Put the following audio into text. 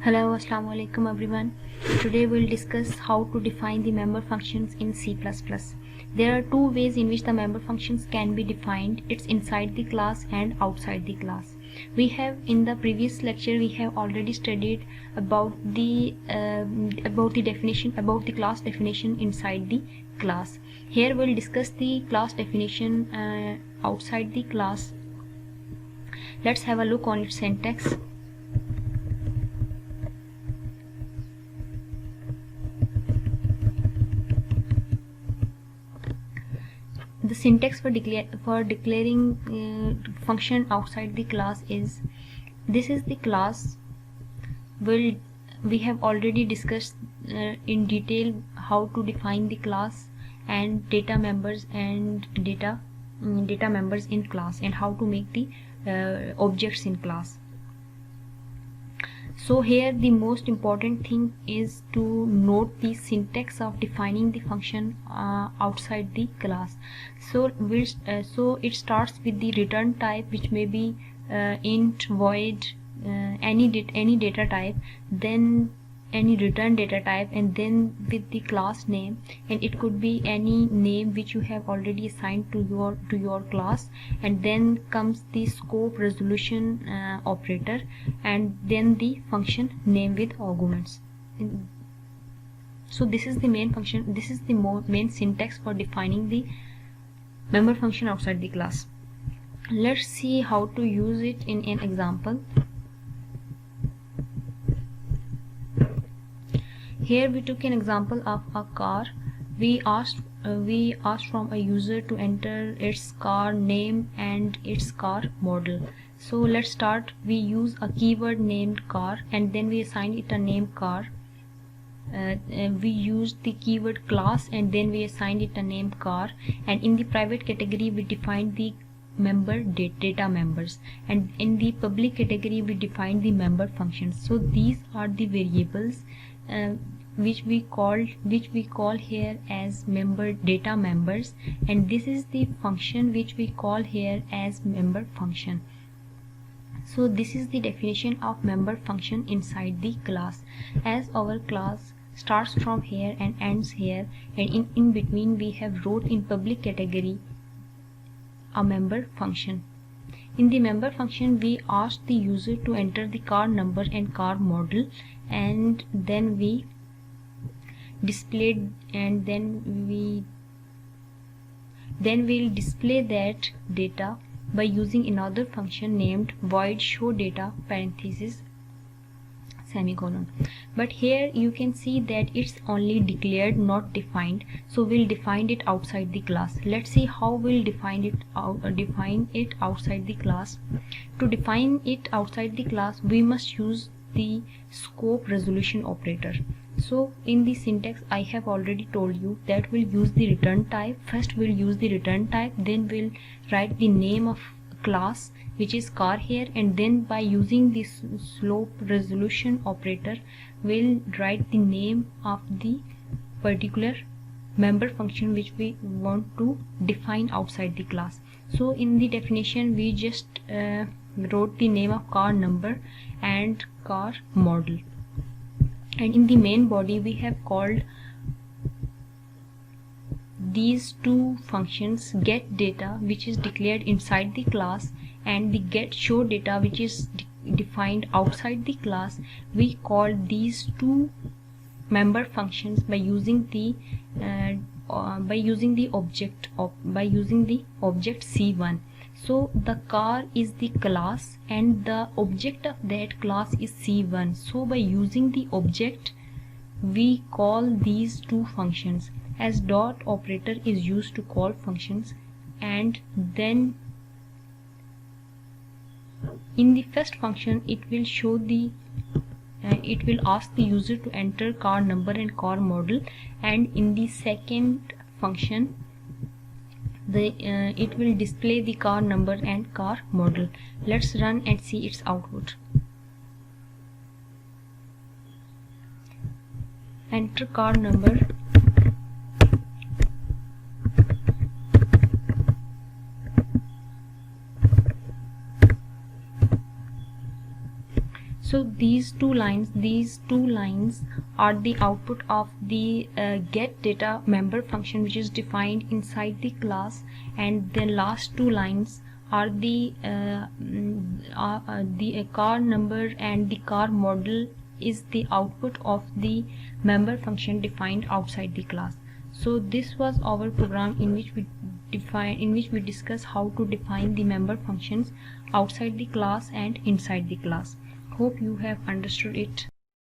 Hello, Assalamu alaikum everyone. Today we'll discuss how to define the member functions in C++. There are two ways in which the member functions can be defined. It's inside the class and outside the class. We have in the previous lecture we have already studied about the class definition inside the class. Here we'll discuss the class definition outside the class. Let's have a look on its syntax. The syntax for declaring function outside the class is: this is the class. We have already discussed in detail how to define the class and data members and data members in class, and how to make the objects in class. So here the most important thing is to note the syntax of defining the function outside the class. So it starts with the return type, which may be int, void, any data type, then any return data type, and then with the class name, and it could be any name which you have already assigned to your class, and then comes the scope resolution operator, and then the function name with arguments. So this is the main function. This is the main syntax for defining the member function outside the class. Let's see how to use it in an example. Here we took an example of a car. We asked from a user to enter its car name and its car model. So let's start. We use a keyword named car, and then we assign it a name car. We used the keyword class, and then we assigned it a name car, and in the private category we defined the member data members, and in the public category we defined the member functions. So these are the variables which we call here as member data members, and this is the function which we call here as member function. So this is the definition of member function inside the class. As our class starts from here and ends here, and in between we have wrote in public category a member function. In the member function we asked the user to enter the car number and car model, and then we displayed, and then we'll display that data by using another function named void show data parenthesis semicolon. But here you can see that it's only declared, not defined, so we'll define it outside the class. Let's see how we'll define it outside the class. To define it outside the class we must use the scope resolution operator. So in the syntax I have already told you that we'll use the return type. First we'll use the return type, then we'll write the name of class, which is car here, and then by using this slope resolution operator we'll write the name of the particular member function which we want to define outside the class. So in the definition we just wrote the name of car number and car model, and in the main body we have called these two functions, get data, which is declared inside the class, and the get show data, which is defined outside the class. We call these two member functions by using the object C1. So the car is the class and the object of that class is C1. So by using the object we call these two functions, as dot operator is used to call functions, and then in the first function it will show the it will ask the user to enter car number and car model, and in the second function it will display the car number and car model. Let's run and see its output. Enter car number So these two lines are the output of the get data member function, which is defined inside the class, and the last two lines are the car number, and the car model is the output of the member function defined outside the class. So this was our program in which we discuss how to define the member functions outside the class and inside the class. Hope you have understood it.